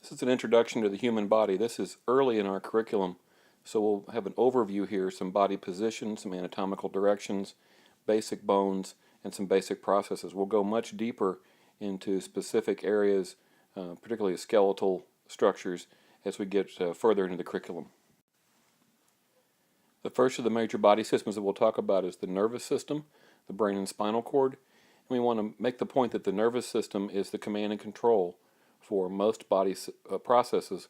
This is an introduction to the human body. This is early in our curriculum, so we'll have an overview here, some body positions, some anatomical directions, basic bones, and some basic processes. We'll go much deeper into specific areas, particularly skeletal structures, as we get further into the curriculum. The first of the major body systems that we'll talk about is the nervous system, the brain and spinal cord. And we want to make the point that the nervous system is the command and control for most body processes,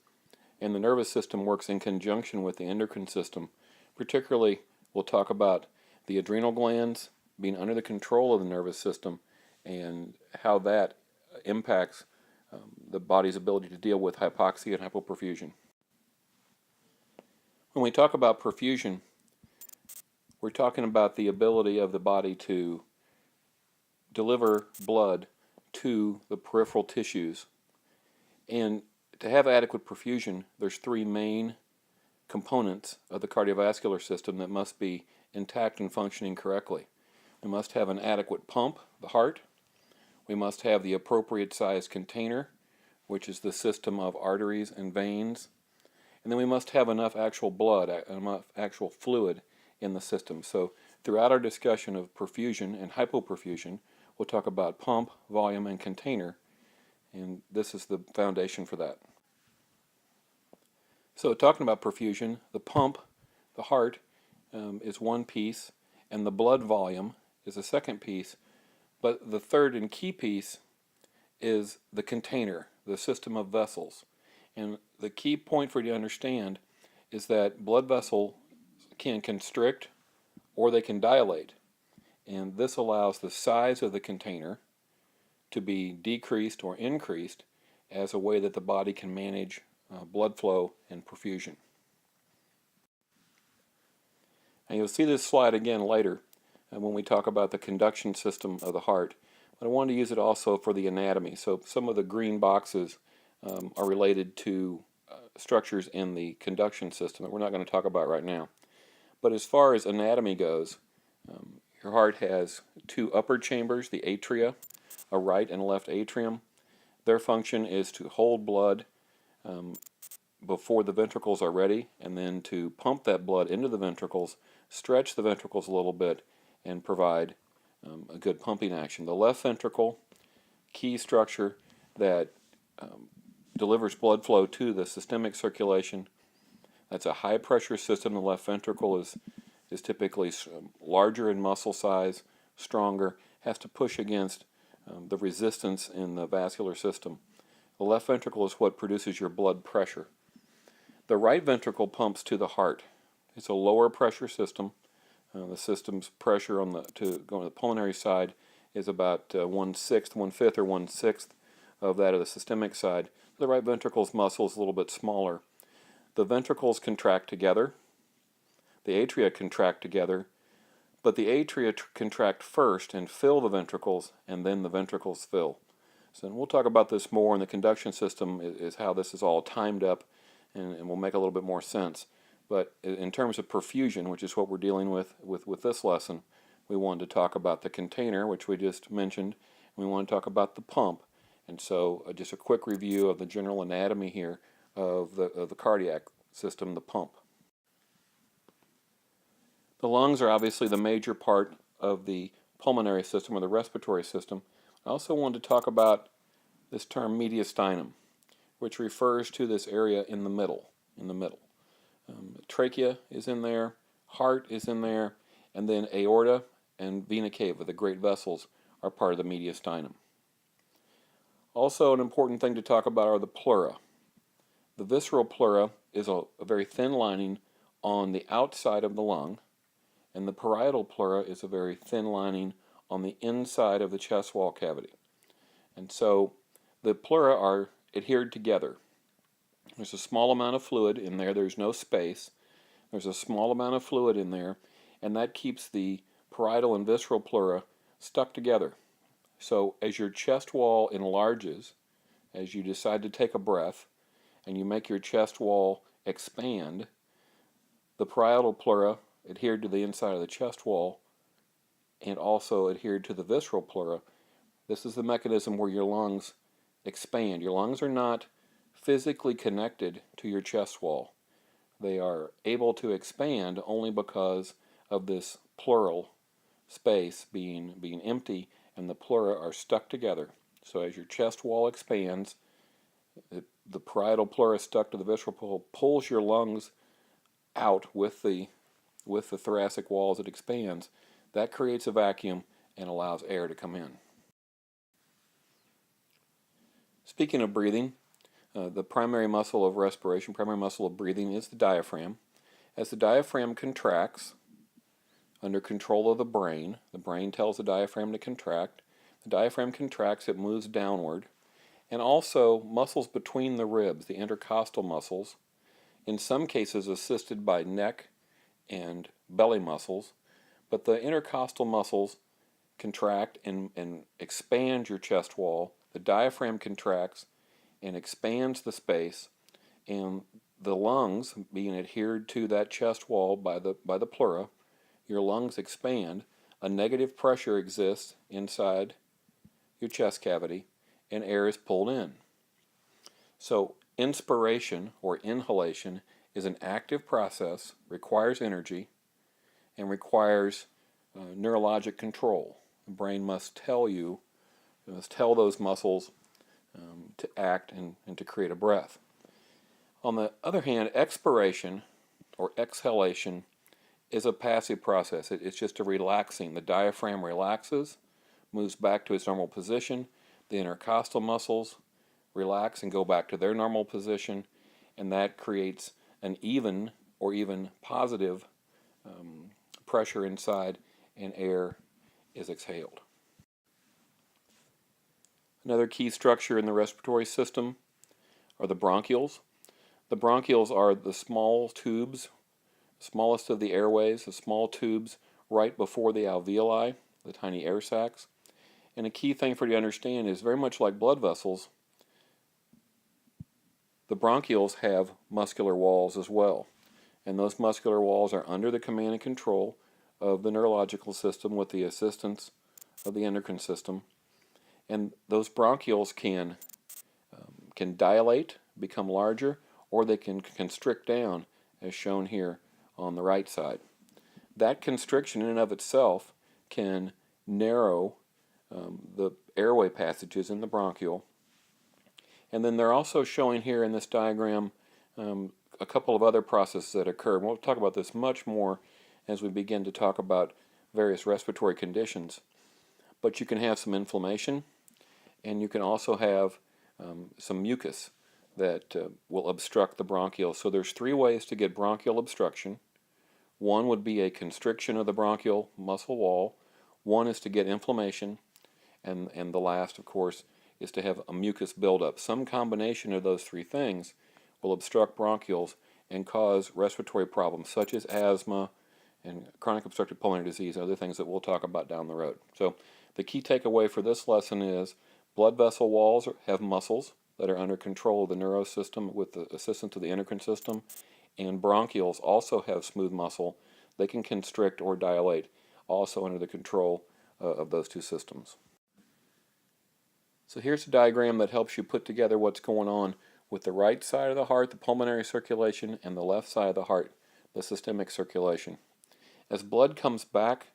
and the nervous system works in conjunction with the endocrine system. Particularly, we'll talk about the adrenal glands being under the control of the nervous system and how that impacts the body's ability to deal with hypoxia and hypoperfusion. When we talk about perfusion, we're talking about the ability of the body to deliver blood to the peripheral tissues. And to have adequate perfusion, there's three main components of the cardiovascular system that must be intact and functioning correctly. We must have an adequate pump, the heart. We must have the appropriate size container, which is the system of arteries and veins. And then we must have enough actual blood, enough actual fluid in the system. So throughout our discussion of perfusion and hypoperfusion, we'll talk about pump, volume, and container. And this is the foundation for that. So talking about perfusion, the pump, the heart, is one piece, and the blood volume is a second piece. But the third and key piece is the container, the system of vessels. And the key point for you to understand is that blood vessels can constrict or they can dilate. And this allows the size of the container to be decreased or increased as a way that the body can manage blood flow and perfusion. And you'll see this slide again later when we talk about the conduction system of the heart. But I wanted to use it also for the anatomy. So some of the green boxes are related to structures in the conduction system that we're not going to talk about right now. But as far as anatomy goes, your heart has two upper chambers, the atria, a right and left atrium. Their function is to hold blood before the ventricles are ready, and then to pump that blood into the ventricles, stretch the ventricles a little bit, and provide a good pumping action. The left ventricle, key structure that delivers blood flow to the systemic circulation. That's a high pressure system. The left ventricle is typically larger in muscle size, stronger, has to push against the resistance in the vascular system. The left ventricle is what produces your blood pressure. The right ventricle pumps to the heart. It's a lower pressure system. The system's pressure to go on the pulmonary side is about 1/6, 1/5, or 1/6 of that of the systemic side. The right ventricle's muscle is a little bit smaller. The ventricles contract together. The atria contract together. But the atria contract first and fill the ventricles, and then the ventricles fill. So we'll talk about this more, and the conduction system is how this is all timed up, and will make a little bit more sense. But in terms of perfusion, which is what we're dealing with this lesson, we wanted to talk about the container, which we just mentioned, and we want to talk about the pump. And so just a quick review of the general anatomy here of the cardiac system, the pump. The lungs are obviously the major part of the pulmonary system or the respiratory system. I also wanted to talk about this term mediastinum, which refers to this area in the middle. Trachea is in there, heart is in there, and then aorta and vena cava, the great vessels, are part of the mediastinum. Also, an important thing to talk about are the pleura. The visceral pleura is a very thin lining on the outside of the lung, and the parietal pleura is a very thin lining on the inside of the chest wall cavity. And so the pleura are adhered together. There's a small amount of fluid in there. There's no space. There's a small amount of fluid in there, and that keeps the parietal and visceral pleura stuck together. So as your chest wall enlarges, as you decide to take a breath, and you make your chest wall expand, the parietal pleura adhered to the inside of the chest wall and also adhered to the visceral pleura. This is the mechanism where your lungs expand. Your lungs are not physically connected to your chest wall. They are able to expand only because of this pleural space being empty, and the pleura are stuck together. So as your chest wall expands, the parietal pleura stuck to the visceral wall pulls your lungs out with the thoracic wall as it expands. That creates a vacuum and allows air to come in. Speaking of breathing, the primary muscle of respiration, primary muscle of breathing is the diaphragm. As the diaphragm contracts, under control of the brain tells the diaphragm to contract. The diaphragm contracts, it moves downward. And also muscles between the ribs, the intercostal muscles, in some cases assisted by neck and belly muscles, but the intercostal muscles contract and expand your chest wall. The diaphragm contracts and expands the space, and the lungs, being adhered to that chest wall by the pleura, your lungs expand. A negative pressure exists inside your chest cavity, and air is pulled in. So inspiration or inhalation is an active process, requires energy, and requires neurologic control. The brain must tell those muscles to act and to create a breath. On the other hand, expiration or exhalation is a passive process. It's just a relaxing. The diaphragm relaxes, moves back to its normal position. The intercostal muscles relax and go back to their normal position, and that creates an even or even positive pressure inside, and air is exhaled. Another key structure in the respiratory system are the bronchioles. The bronchioles are the small tubes, smallest of the airways, the small tubes right before the alveoli, the tiny air sacs. And a key thing for you to understand is, very much like blood vessels, the bronchioles have muscular walls as well. And those muscular walls are under the command and control of the neurological system with the assistance of the endocrine system. And those bronchioles can dilate, become larger, or they can constrict down, as shown here on the right side. That constriction in and of itself can narrow the airway passages in the bronchiole. And then they're also showing here in this diagram a couple of other processes that occur. And we'll talk about this much more as we begin to talk about various respiratory conditions. But you can have some inflammation, and you can also have some mucus that will obstruct the bronchiole. So there's three ways to get bronchial obstruction. One would be a constriction of the bronchial muscle wall. One is to get inflammation, and the last, of course, is to have a mucus buildup. Some combination of those three things will obstruct bronchioles and cause respiratory problems such as asthma and chronic obstructive pulmonary disease and other things that we'll talk about down the road. So the key takeaway for this lesson is blood vessel walls have muscles that are under control of the neurosystem with the assistance of the endocrine system, and bronchioles also have smooth muscle. They can constrict or dilate, also under the control of those two systems. So here's a diagram that helps you put together what's going on with the right side of the heart, the pulmonary circulation, and the left side of the heart, the systemic circulation. As blood comes back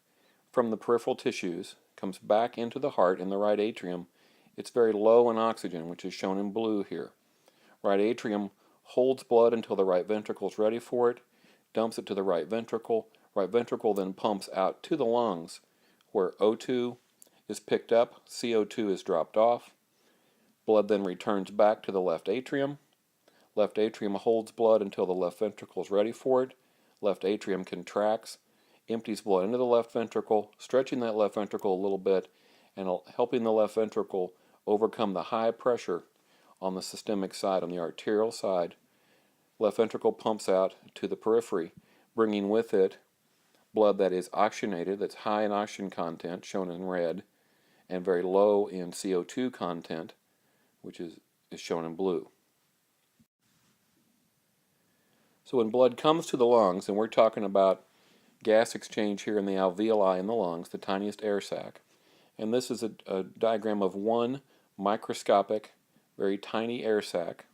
from the peripheral tissues, comes back into the heart in the right atrium, it's very low in oxygen, which is shown in blue here. Right atrium holds blood until the right ventricle is ready for it, dumps it to the right ventricle. Right ventricle then pumps out to the lungs, where O2 is picked up, CO2 is dropped off. Blood then returns back to the left atrium. Left atrium holds blood until the left ventricle is ready for it. Left atrium contracts, empties blood into the left ventricle, stretching that left ventricle a little bit and helping the left ventricle overcome the high pressure on the systemic side, on the arterial side. Left ventricle pumps out to the periphery, bringing with it blood that is oxygenated, that's high in oxygen content, shown in red, and very low in CO2 content, which is shown in blue. So when blood comes to the lungs, and we're talking about gas exchange here in the alveoli in the lungs, the tiniest air sac, and this is a diagram of one microscopic, very tiny air sac.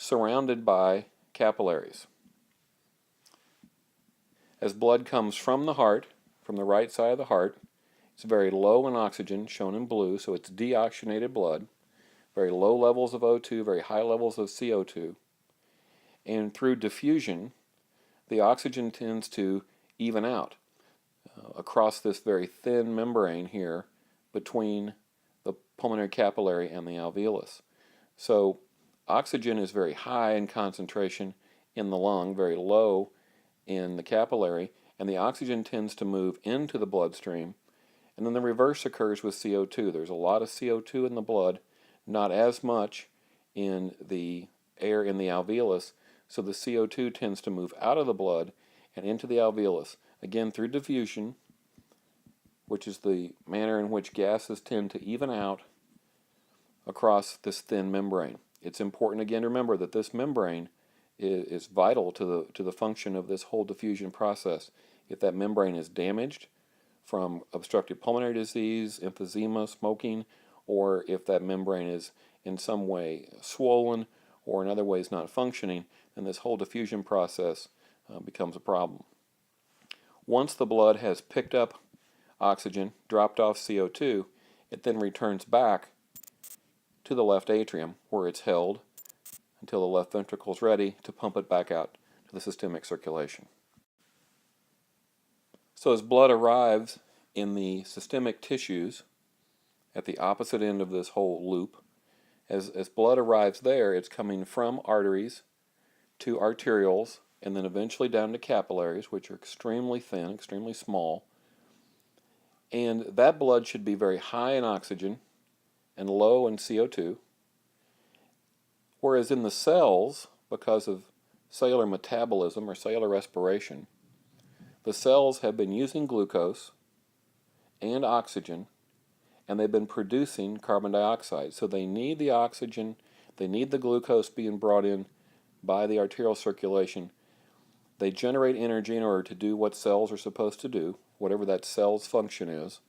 surrounded by capillaries. As blood comes from the heart, from the right side of the heart, it's very low in oxygen, shown in blue, so it's deoxygenated blood, very low levels of O2, very high levels of CO2. And through diffusion, the oxygen tends to even out across this very thin membrane here between the pulmonary capillary and the alveolus. So oxygen is very high in concentration in the lung, very low in the capillary, and the oxygen tends to move into the bloodstream. And then the reverse occurs with CO2. There's a lot of CO2 in the blood, not as much in the air in the alveolus, so the CO2 tends to move out of the blood and into the alveolus, again through diffusion, which is the manner in which gases tend to even out across this thin membrane. It's important again to remember that this membrane is vital to the function of this whole diffusion process. If that membrane is damaged from obstructive pulmonary disease, emphysema, smoking, or if that membrane is in some way swollen or in other ways not functioning, then this whole diffusion process becomes a problem. Once the blood has picked up oxygen, dropped off CO2, it then returns back to the left atrium where it's held until the left ventricle is ready to pump it back out to the systemic circulation. So as blood arrives in the systemic tissues at the opposite end of this whole loop, as blood arrives there, it's coming from arteries to arterioles and then eventually down to capillaries, which are extremely thin, extremely small. And that blood should be very high in oxygen and low in CO2. Whereas in the cells, because of cellular metabolism or cellular respiration, the cells have been using glucose and oxygen, and they've been producing carbon dioxide. So they need the oxygen, they need the glucose being brought in by the arterial circulation. They generate energy in order to do what cells are supposed to do, whatever that cell's function is.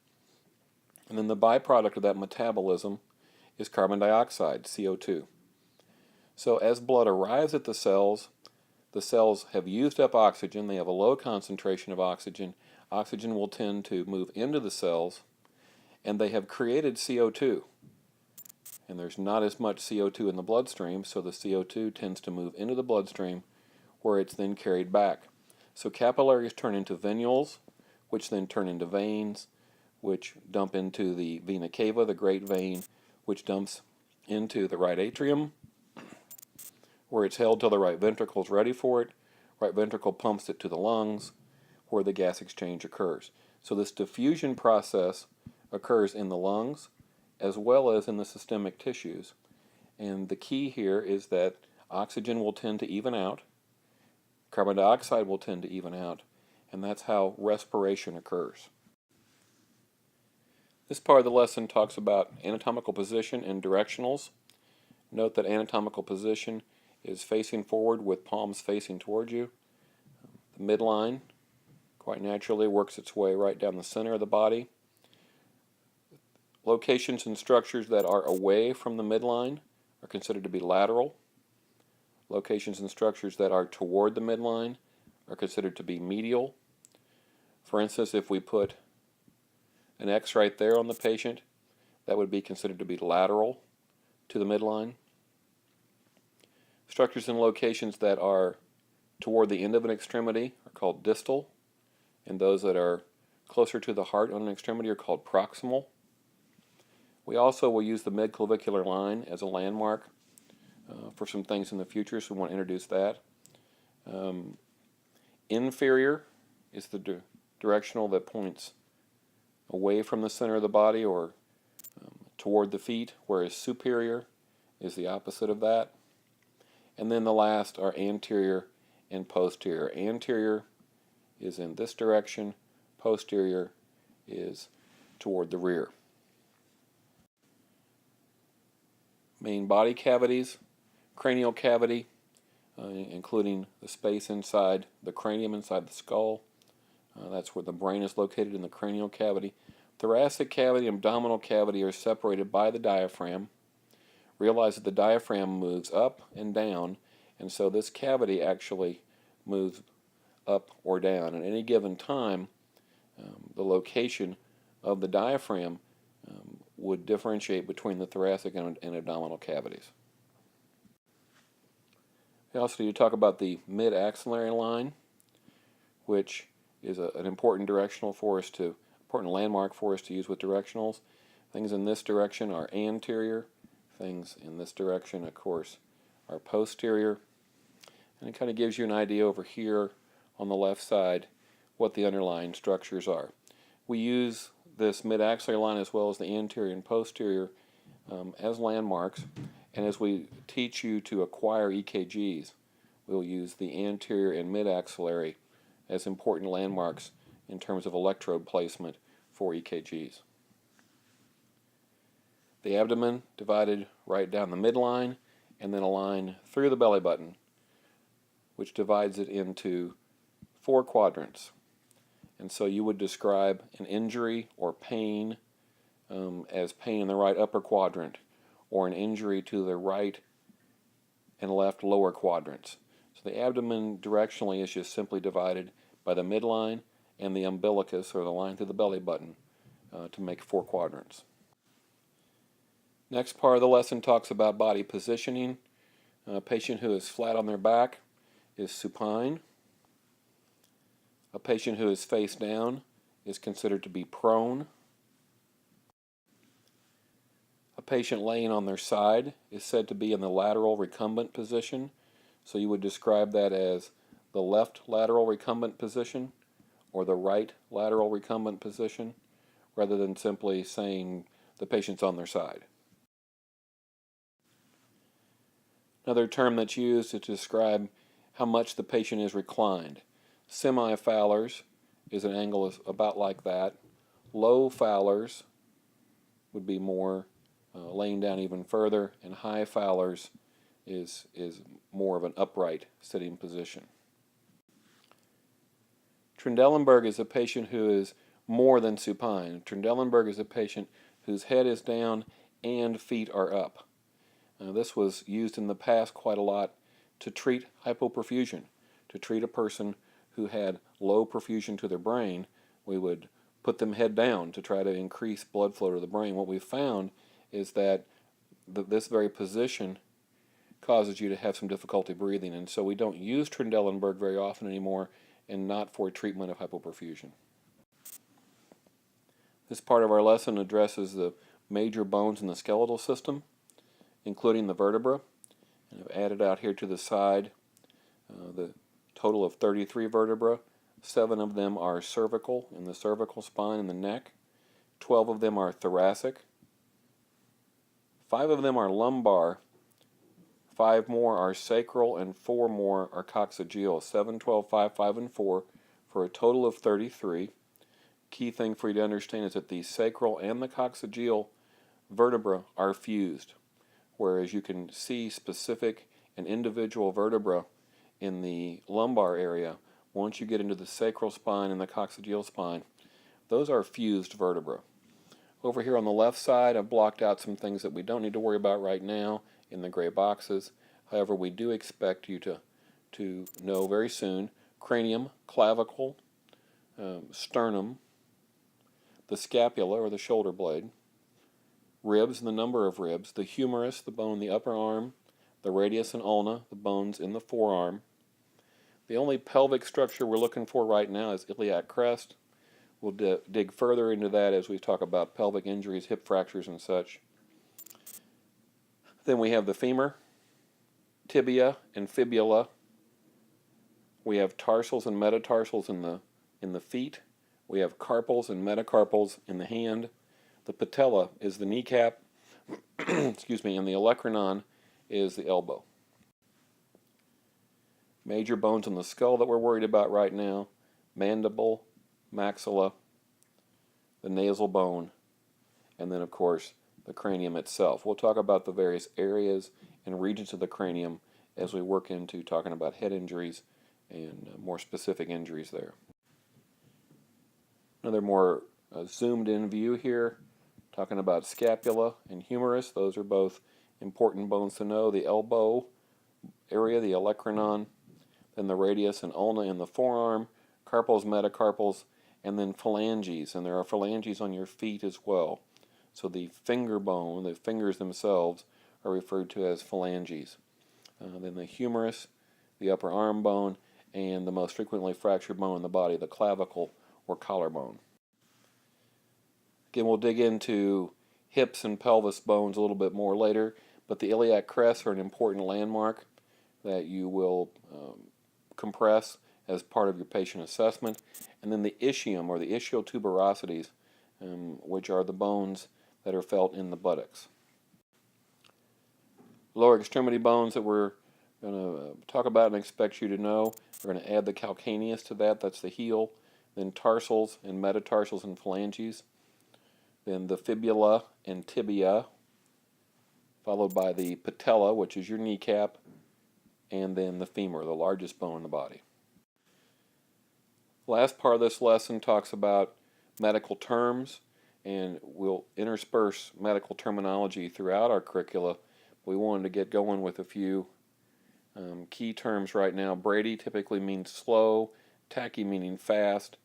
And then the byproduct of that metabolism is carbon dioxide, CO2. So as blood arrives at the cells have used up oxygen, they have a low concentration of oxygen. Oxygen will tend to move into the cells, and they have created CO2. And there's not as much CO2 in the bloodstream, so the CO2 tends to move into the bloodstream where it's then carried back. So capillaries turn into venules, which then turn into veins, which dump into the vena cava, the great vein, which dumps into the right atrium, where it's held till the right ventricle is ready for it. Right ventricle pumps it to the lungs, where the gas exchange occurs. So this diffusion process occurs in the lungs as well as in the systemic tissues. And the key here is that oxygen will tend to even out, carbon dioxide will tend to even out, and that's how respiration occurs. This part of the lesson talks about anatomical position and directionals. Note that anatomical position is facing forward with palms facing towards you. The midline quite naturally works its way right down the center of the body. Locations and structures that are away from the midline are considered to be lateral. Locations and structures that are toward the midline are considered to be medial. For instance, if we put an X right there on the patient, that would be considered to be lateral to the midline. Structures and locations that are toward the end of an extremity are called distal, and those that are closer to the heart on an extremity are called proximal. We also will use the midclavicular line as a landmark for some things in the future, so we want to introduce that. Inferior is the directional that points away from the center of the body or toward the feet, whereas superior is the opposite of that. And then the last are anterior and posterior. Anterior is in this direction, posterior is toward the rear. Main body cavities, cranial cavity, including the space inside the cranium, inside the skull. That's where the brain is located, in the cranial cavity. Thoracic cavity and abdominal cavity are separated by the diaphragm. realize that the diaphragm moves up and down, and so this cavity actually moves up or down. At any given time, the location of the diaphragm would differentiate between the thoracic and abdominal cavities. We also need to talk about the mid-axillary line, which is an important important landmark for us to use with directionals. Things in this direction are anterior. Things in this direction, of course, are posterior. And it kind of gives you an idea over here on the left side what the underlying structures are. We use this mid-axillary line as well as the anterior and posterior as landmarks, and as we teach you to acquire EKGs, we'll use the anterior and mid-axillary as important landmarks in terms of electrode placement for EKGs. The abdomen divided right down the midline, and then a line through the belly button, which divides it into 4 quadrants. And so you would describe an injury or pain as pain in the right upper quadrant, or an injury to the right and left lower quadrants. So the abdomen directionally is just simply divided by the midline and the umbilicus, or the line through the belly button, to make 4 quadrants. Next part of the lesson talks about body positioning. A patient who is flat on their back is supine. A patient who is face down is considered to be prone. A patient laying on their side is said to be in the lateral recumbent position. So you would describe that as the left lateral recumbent position or the right lateral recumbent position, rather than simply saying the patient's on their side. Another term that's used is to describe how much the patient is reclined. Semi-Fowlers is an angle about like that. Low Fowlers would be more laying down even further, and high Fowlers is more of an upright sitting position. Trendelenburg is a patient who is more than supine. Trendelenburg is a patient whose head is down and feet are up. This was used in the past quite a lot to treat hypoperfusion. To treat a person who had low perfusion to their brain, we would put them head down to try to increase blood flow to the brain. What we found is that this very position causes you to have some difficulty breathing, and so we don't use Trendelenburg very often anymore, and not for treatment of hypoperfusion. This part of our lesson addresses the major bones in the skeletal system, including the vertebra, and I've added out here to the side the total of 33 vertebrae. 7 of them are cervical, in the cervical spine and the neck. 12 of them are thoracic. 5 of them are lumbar. 5 more are sacral, and 4 more are coccygeal. 7, 12, 5, 5, and 4 for a total of 33. Key thing for you to understand is that the sacral and the coccygeal vertebra are fused, whereas you can see specific and individual vertebra in the lumbar area. Once you get into the sacral spine and the coccygeal spine, those are fused vertebrae. Over here on the left side, I've blocked out some things that we don't need to worry about right now in the gray boxes. However, we do expect you to know very soon: cranium, clavicle, sternum, the scapula or the shoulder blade, ribs and the number of ribs, the humerus, the bone in the upper arm, the radius and ulna, the bones in the forearm. The only pelvic structure we're looking for right now is iliac crest. We'll dig further into that as we talk about pelvic injuries, hip fractures, and such. Then we have the femur, tibia, and fibula. We have tarsals and metatarsals in the feet. We have carpals and metacarpals in the hand. The patella is the kneecap, excuse me, and the olecranon is the elbow. Major bones in the skull that we're worried about right now: mandible, maxilla, the nasal bone, and then of course the cranium itself. We'll talk about the various areas and regions of the cranium as we work into talking about head injuries and more specific injuries there. Another more zoomed in view here, talking about scapula and humerus. Those are both Important bones to know: the elbow area, the olecranon, then the radius and ulna in the forearm, carpals, metacarpals, and then phalanges. And there are phalanges on your feet as well. So the finger bone, the fingers themselves, are referred to as phalanges. Then the humerus, the upper arm bone, and the most frequently fractured bone in the body, the clavicle or collarbone. Again, we'll dig into hips and pelvis bones a little bit more later, but the iliac crests are an important landmark that you will compress as part of your patient assessment. And then the ischium, or the ischiotuberosities, which are the bones that are felt in the buttocks. Lower extremity bones that we're going to talk about and expect you to know. We're going to add the calcaneus to that, that's the heel, then tarsals and metatarsals and phalanges, then the fibula and tibia, followed by the patella, which is your kneecap, and then the femur, the largest bone in the body. Last part of this lesson talks about medical terms, and we'll intersperse medical terminology throughout our curricula. We wanted to get going with a few key terms right now. Brady typically means slow, tachy meaning fast,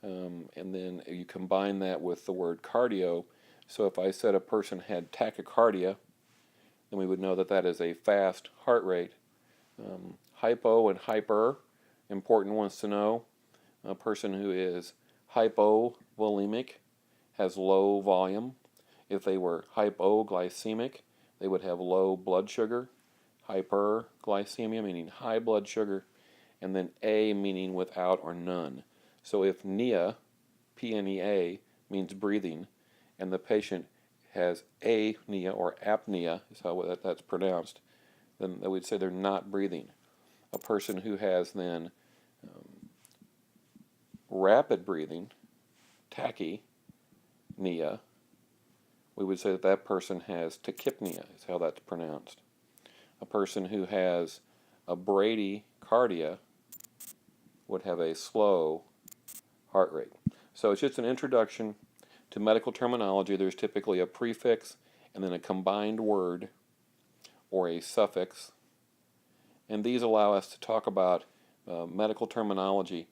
and then you combine that with the word cardio. So if I said a person had tachycardia, then we would know that that is a fast heart rate. Hypo and hyper, important ones to know. A person who is hypovolemic has low volume. If they were hypoglycemic, they would have low blood sugar. Hyperglycemia meaning high blood sugar, and then A meaning without or none. So if pnea, P-N-E-A, means breathing, and the patient has apnea or apnea, is how that's pronounced, then we'd say they're not breathing. A person who has then rapid breathing, tachypnea, we would say that that person has tachypnea, is how that's pronounced. A person who has a bradycardia would have a slow heart rate. So it's just an introduction to medical terminology. There's typically a prefix and then a combined word or a suffix. And these allow us to talk about medical terminology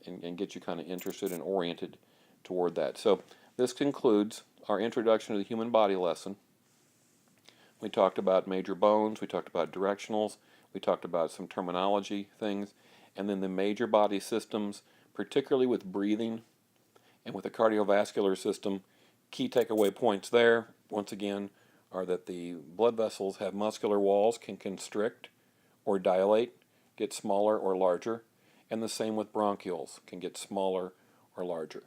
and get you kind of interested and oriented toward that. So this concludes our introduction to the human body lesson. We talked about major bones, we talked about directionals, we talked about some terminology things, and then the major body systems, particularly with breathing and with the cardiovascular system. Key takeaway points there, once again, are that the blood vessels have muscular walls, can constrict or dilate, get smaller or larger, and the same with bronchioles, can get smaller or larger.